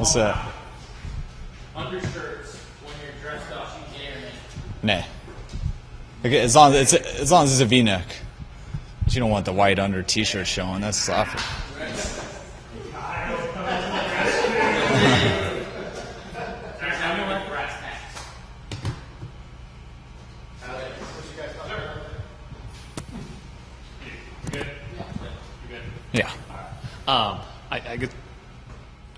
What's that? Undershirts when you're dressed up, you can Nah. Okay, as long as it's a V-neck. But you don't want the white under T-shirt showing. That's sloppy. Yeah. I guess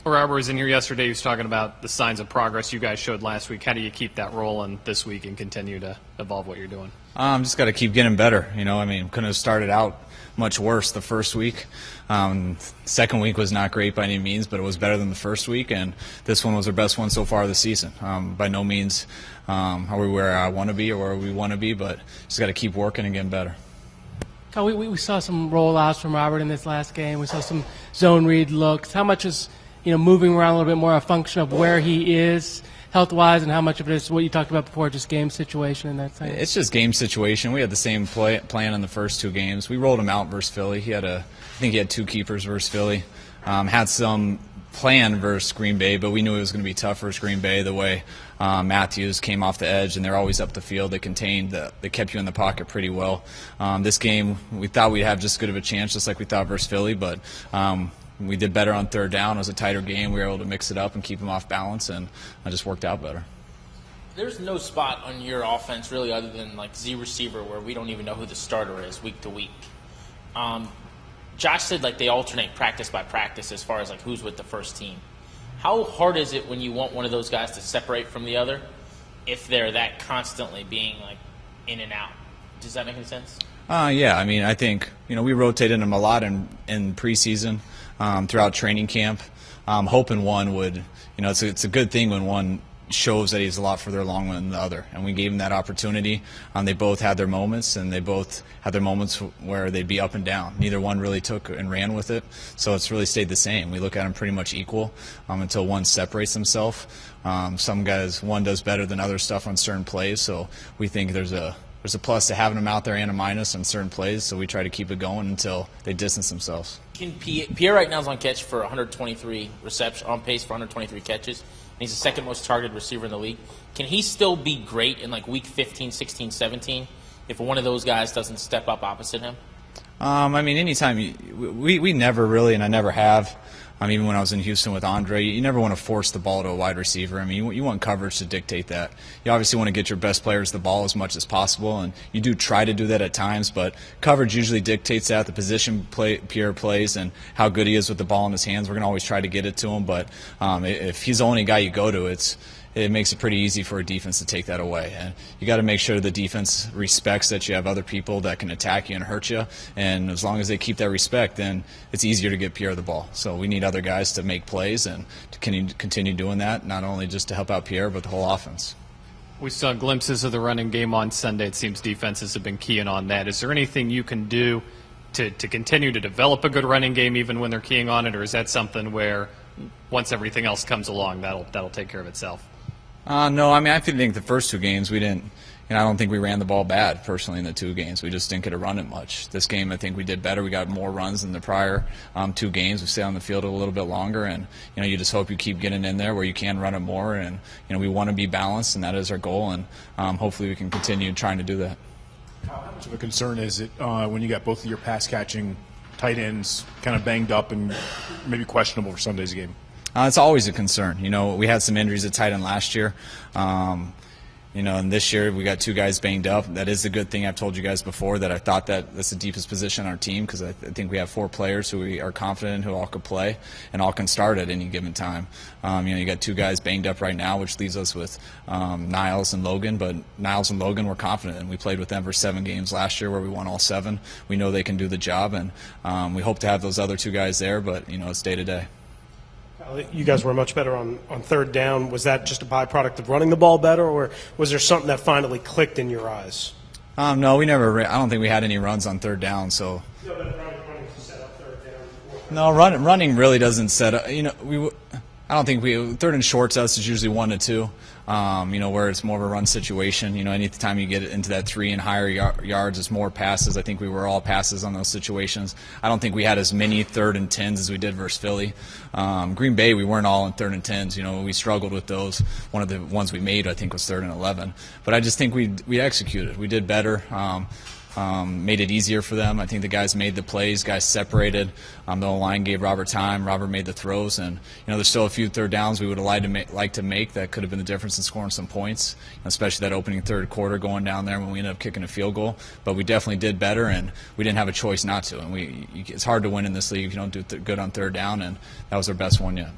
Robert was in here yesterday. He was talking about the signs of progress you guys showed last week. How do you keep that rolling this week and continue to evolve what you're doing? Just got to keep getting better. Couldn't have started out much worse the first week. Second week was not great by any means, but it was better than the first week, and this one was our best one so far this season. By no means are we where I want to be or where we want to be, but just got to keep working and getting better. We saw some rollouts from Robert in this last game. We saw some zone read looks. How much is moving around a little bit more a function of where he is health-wise, and how much of it is what you talked about before, just game situation and that thing? It's just game situation. We had the same plan in the first two games. We rolled him out versus Philly. I think he had two keepers versus Philly. Had some plan versus Green Bay, but we knew it was going to be tough versus Green Bay the way Matthews came off the edge, and they're always up the field. They kept you in the pocket pretty well. This game, we thought we'd have just as good of a chance, just like we thought versus Philly, but we did better on third down. It was a tighter game. We were able to mix it up and keep them off balance, and it just worked out better. There's no spot on your offense really other than like Z receiver where we don't even know who the starter is week to week. Josh said like they alternate practice by practice as far as like who's with the first team. How hard is it when you want one of those guys to separate from the other if they're that constantly being like in and out? Does that make any sense? Yeah. I think we rotated them a lot in preseason, throughout training camp, hoping one would. It's a good thing when one shows that he's a lot further along than the other, and we gave him that opportunity. They both had their moments, and they both had their moments where they'd be up and down. Neither one really took and ran with it, so it's really stayed the same. We look at them pretty much equal until one separates himself. Some guys, one does better than other stuff on certain plays, so we think there's a plus to having them out there and a minus on certain plays, so we try to keep it going until they distance themselves. Pierre right now is on catch for 123 receptions, on pace for 123 catches, and he's the second most targeted receiver in the league. Can he still be great in like week 15, 16, 17 if one of those guys doesn't step up opposite him? Anytime we never really, and I never have. Even when I was in Houston with Andre, you never want to force the ball to a wide receiver. You want coverage to dictate that. You obviously want to get your best players the ball as much as possible, and you do try to do that at times, but coverage usually dictates that, the position Pierre plays and how good he is with the ball in his hands. We're going to always try to get it to him, but if he's the only guy you go to, it makes it pretty easy for a defense to take that away. And you got to make sure the defense respects that you have other people that can attack you and hurt you. And as long as they keep that respect, then it's easier to get Pierre the ball. So we need other guys to make plays and to continue doing that, not only just to help out Pierre, but the whole offense. We saw glimpses of the running game on Sunday. It seems defenses have been keying on that. Is there anything you can do to continue to develop a good running game even when they're keying on it, or is that something where once everything else comes along, that'll take care of itself? No, I think the first two games we didn't. I don't think we ran the ball bad personally in the two games. We just didn't get to run it much. This game, I think we did better. We got more runs than the prior two games. We stayed on the field a little bit longer, and you just hope you keep getting in there where you can run it more. And we want to be balanced, and that is our goal. And hopefully we can continue trying to do that. How much of a concern is it when you got both of your pass catching tight ends kind of banged up and maybe questionable for Sunday's game? It's always a concern. We had some injuries at tight end last year. And this year we got two guys banged up. That is the good thing. I've told you guys before that I thought that's the deepest position on our team because I think we have four players who we are confident in who all could play and all can start at any given time. You got two guys banged up right now, which leaves us with Niles and Logan. But Niles and Logan we're confident in. We played with them for 7 games last year where we won all 7. We know they can do the job, and we hope to have those other two guys there, but it's day to day. You guys were much better on third down. Was that just a byproduct of running the ball better, or was there something that finally clicked in your eyes? No, we never. I don't think we had any runs on third down. So. No, but running to set up third down. No, running really doesn't set up. I don't think third and shorts us is usually 1 to 2. Where it's more of a run situation. Anytime you get into that 3 and higher yards, it's more passes. I think we were all passes on those situations. I don't think we had as many 3rd and 10s as we did versus Philly. Green Bay, we weren't all in 3rd and 10s. We struggled with those. One of the ones we made, I think, was 3rd and 11. But I just think we executed. We did better. Made it easier for them. I think the guys made the plays, guys separated. The line gave Robert time. Robert made the throws, and there's still a few third downs we would have liked to make that could have been the difference in scoring some points, especially that opening third quarter going down there when we ended up kicking a field goal. But we definitely did better, and we didn't have a choice not to. And it's hard to win in this league if you don't do good on third down, and that was our best one yet.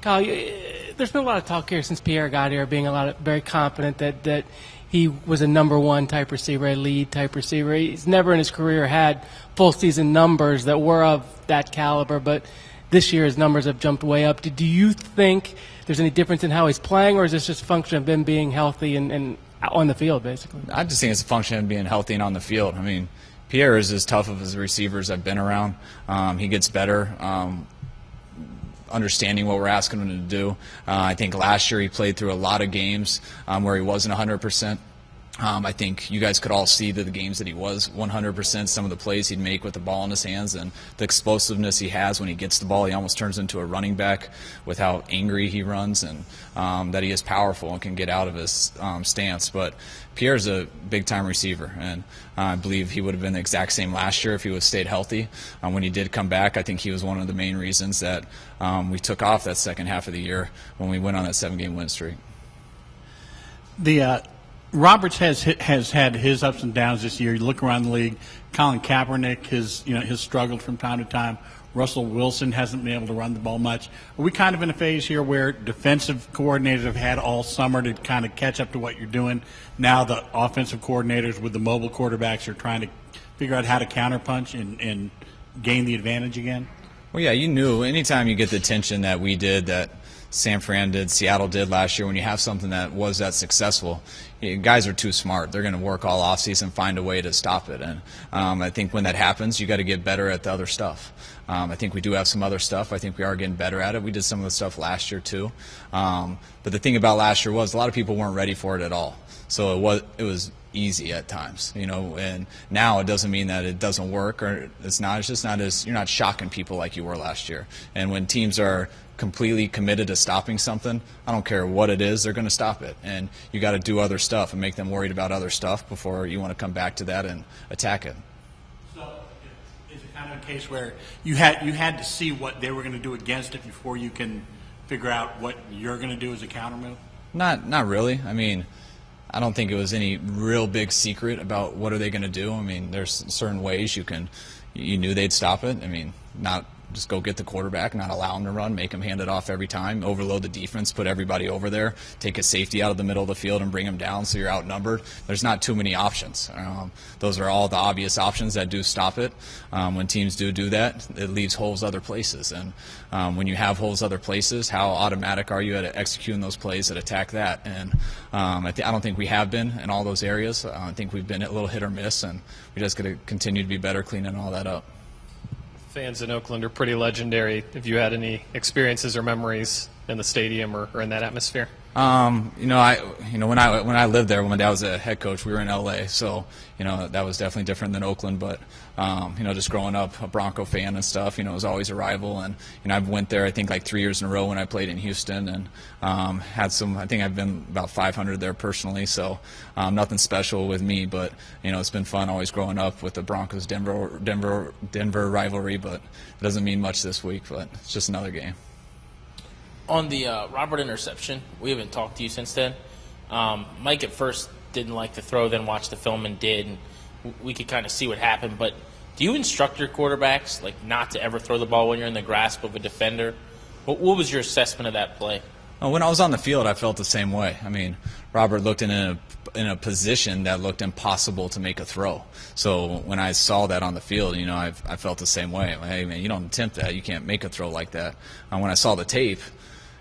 Kyle, there's been a lot of talk here since Pierre got here, being very confident that he was a number 1 type receiver, a lead type receiver. He's never in his career had full season numbers that were of that caliber, but this year his numbers have jumped way up. Do you think there's any difference in how he's playing, or is this just a function of him being healthy and on the field, basically? I just think it's a function of being healthy and on the field. I mean, Pierre is as tough of as receivers I've been around. He gets better. Understanding what we're asking him to do. I think last year he played through a lot of games where he wasn't 100%. I think you guys could all see the games that he was 100%, some of the plays he'd make with the ball in his hands and the explosiveness he has when he gets the ball. He almost turns into a running back with how angry he runs, and that he is powerful and can get out of his stance. But Pierre's a big-time receiver, and I believe he would have been the exact same last year if he would have stayed healthy. When he did come back, I think he was one of the main reasons that we took off that second half of the year when we went on that 7-game win streak. Roberts has had his ups and downs this year. You look around the league. Colin Kaepernick has struggled from time to time. Russell Wilson hasn't been able to run the ball much. Are we kind of in a phase here where defensive coordinators have had all summer to kind of catch up to what you're doing? Now the offensive coordinators with the mobile quarterbacks are trying to figure out how to counterpunch and gain the advantage again? Well, yeah, you knew anytime you get the attention that we did, that San Fran did, Seattle did last year, when you have something that was that successful, guys are too smart. They're going to work all offseason, find a way to stop it. And I think when that happens, you got to get better at the other stuff. I think we do have some other stuff. I think we are getting better at it. We did some of the stuff last year too. But the thing about last year was a lot of people weren't ready for it at all. So it was easy at times, and now it doesn't mean that it doesn't work or it's just not as, you're not shocking people like you were last year. And when teams are completely committed to stopping something, I don't care what it is, they're going to stop it. And you got to do other stuff and make them worried about other stuff before you want to come back to that and attack it. So is it kind of a case where you had to see what they were going to do against it before you can figure out what you're going to do as a counter move? Not really. I mean, I don't think it was any real big secret about what are they going to do. I mean, there's certain ways you knew they'd stop it. I mean, not just go get the quarterback, not allow him to run, make him hand it off every time, overload the defense, put everybody over there, take a safety out of the middle of the field and bring him down so you're outnumbered. There's not too many options. Those are all the obvious options that do stop it. When teams do that, it leaves holes other places. And when you have holes other places, how automatic are you at executing those plays that attack that? And I don't think we have been in all those areas. I think we've been a little hit or miss, and we just got to continue to be better cleaning all that up. Fans in Oakland are pretty legendary. Have you had any experiences or memories in the stadium or in that atmosphere? When I lived there, when my dad was a head coach, we were in LA, so that was definitely different than Oakland. But just growing up a Bronco fan and stuff, it was always a rival. And I went there I think like 3 years in a row when I played in Houston, and had some. I think I've been about 500 there personally, so nothing special with me. But it's been fun always growing up with the Broncos Denver rivalry. But it doesn't mean much this week. But it's just another game. On the Robert interception, we haven't talked to you since then. Mike at first didn't like the throw, then watched the film and did, and we could kind of see what happened. But do you instruct your quarterbacks not to ever throw the ball when you're in the grasp of a defender? What was your assessment of that play? When I was on the field, I felt the same way. I mean, Robert looked in a position that looked impossible to make a throw. So when I saw that on the field, I felt the same way. Hey, man, you don't attempt that. You can't make a throw like that. When I saw the tape,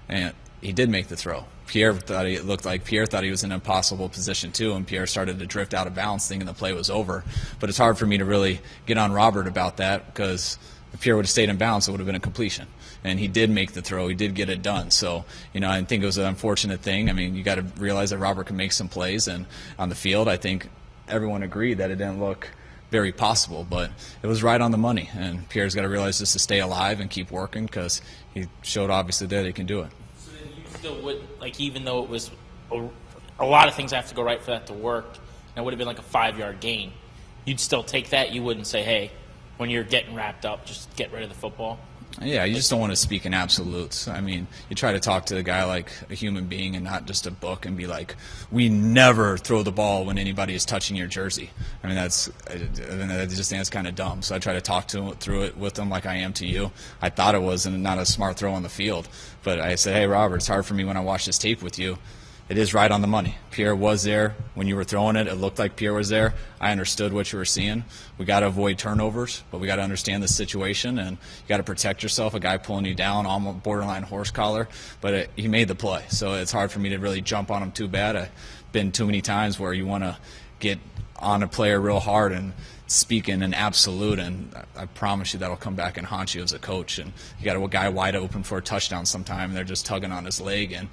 and he did make the throw. Pierre thought he was in an impossible position too, and Pierre started to drift out of bounds thinking the play was over. But it's hard for me to really get on Robert about that because if Pierre would have stayed in bounds, it would have been a completion. And he did make the throw. He did get it done. So, I think it was an unfortunate thing. I mean, you got to realize that Robert can make some plays. And on the field, I think everyone agreed that it didn't look very possible. But it was right on the money. And Pierre's got to realize just to stay alive and keep working because he showed obviously there that he can do it. So then you still would, even though it was a lot of things have to go right for that to work, and it would have been like a 5-yard gain, you'd still take that? You wouldn't say, hey, when you're getting wrapped up, just get rid of the football? Yeah, you just don't want to speak in absolutes. I mean, you try to talk to the guy like a human being and not just a book and be like, we never throw the ball when anybody is touching your jersey. I mean, I just think that's kind of dumb. So I try to talk through it with him like I am to you. I thought it was not a smart throw on the field. But I said, hey, Robert, it's hard for me when I watch this tape with you. It is right on the money. Pierre was there. When you were throwing it, it looked like Pierre was there. I understood what you were seeing. We got to avoid turnovers, but we got to understand the situation, and you got to protect yourself. A guy pulling you down, almost borderline horse collar, but he made the play. So it's hard for me to really jump on him too bad. I've been too many times where you want to get on a player real hard and speak in an absolute, and I promise you that'll come back and haunt you as a coach. And you got a guy wide open for a touchdown sometime, and they're just tugging on his leg, and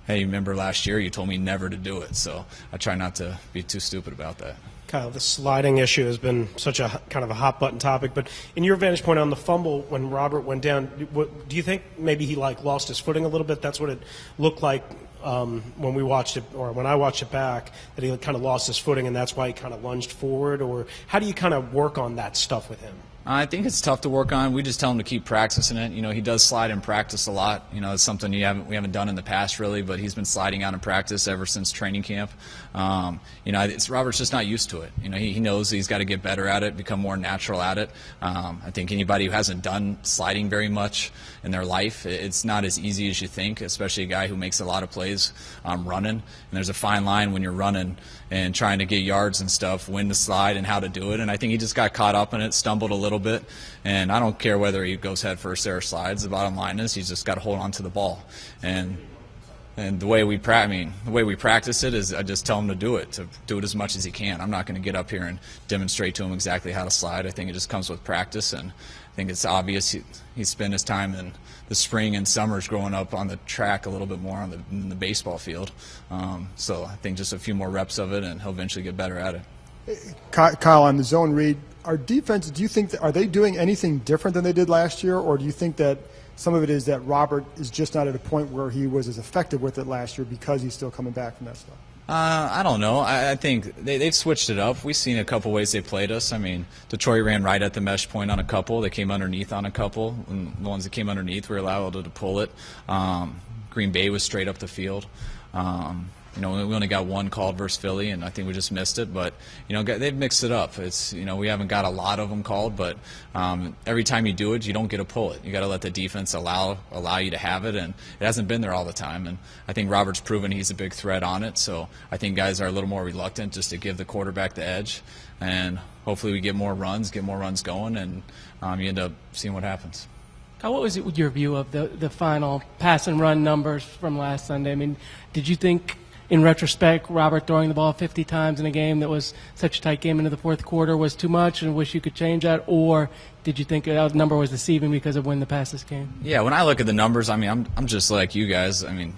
hey, remember last year you told me never to do it, so I try not to be too stupid about that. Kyle, the sliding issue has been such a kind of a hot-button topic, but in your vantage point on the fumble when Robert went down, do you think maybe he lost his footing a little bit? That's what it looked like when we watched it, or when I watched it back, that he kind of lost his footing and that's why he kind of lunged forward, or how do you kind of work on that stuff with him? I think it's tough to work on. We just tell him to keep practicing it. He does slide in practice a lot. It's something we haven't done in the past really, but he's been sliding out in practice ever since training camp. Robert's just not used to it. He knows he's got to get better at it, become more natural at it. I think anybody who hasn't done sliding very much in their life, it's not as easy as you think, especially a guy who makes a lot of plays running. And there's a fine line when you're running and trying to get yards and stuff, when to slide and how to do it. And I think he just got caught up in it, stumbled a little bit. And I don't care whether he goes head first there or slides. The bottom line is he's just got to hold on to the ball. And the way we practice it is I just tell him to do it as much as he can. I'm not going to get up here and demonstrate to him exactly how to slide. I think it just comes with practice, and I think it's obvious he spent his time in the spring and summers growing up on the track a little bit more in the baseball field. So I think just a few more reps of it, and he'll eventually get better at it. Kyle, on the zone read, our defense, do you think are they doing anything different than they did last year, or do you think that some of it is that Robert is just not at a point where he was as effective with it last year because he's still coming back from that stuff? I don't know. I think they've switched it up. We've seen a couple ways they played us. I mean, Detroit ran right at the mesh point on a couple. They came underneath on a couple. And the ones that came underneath, we were allowed to pull it. Green Bay was straight up the field. We only got one called versus Philly, and I think we just missed it. But they've mixed it up. It's we haven't got a lot of them called, but every time you do it, you don't get to pull it. You got to let the defense allow you to have it, and it hasn't been there all the time. And I think Robert's proven he's a big threat on it. So I think guys are a little more reluctant just to give the quarterback the edge, and hopefully we get more runs going, and you end up seeing what happens. Kyle, what was your view of the final pass and run numbers from last Sunday? I mean, did you think, in retrospect, Robert throwing the ball 50 times in a game that was such a tight game into the fourth quarter was too much and wish you could change that? Or did you think that number was deceiving because of when the passes came? Yeah, when I look at the numbers, I mean, I'm just like you guys. I mean,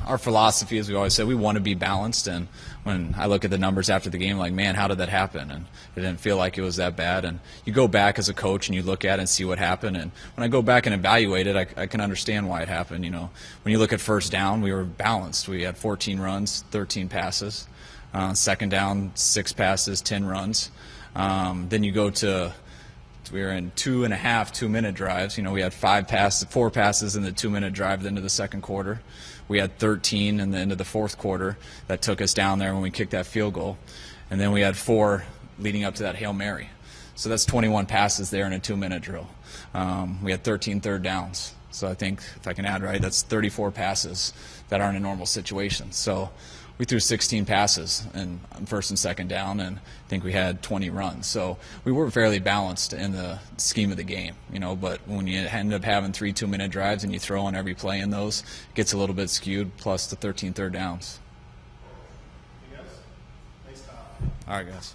our philosophy, as we always said, we want to be balanced. And when I look at the numbers after the game, like, man, how did that happen? And it didn't feel like it was that bad. And you go back as a coach and you look at it and see what happened. And when I go back and evaluate it, I can understand why it happened. When you look at first down, we were balanced. We had 14 runs, 13 passes. Second down, 6 passes, 10 runs. Then you go to we were in 2.5 2-minute drives. We had 4 passes in the 2-minute drive into the second quarter. We had 13 in the end of the fourth quarter that took us down there when we kicked that field goal. And then we had 4 leading up to that Hail Mary. So that's 21 passes there in a 2-minute drill. We had 13 third downs. So I think, if I can add right, that's 34 passes that aren't in normal situations. So we threw 16 passes on first and second down, and I think we had 20 runs. So we were fairly balanced in the scheme of the game, but when you end up having 3 2-minute drives and you throw on every play in those, it gets a little bit skewed, plus the 13 third downs. All right, guys.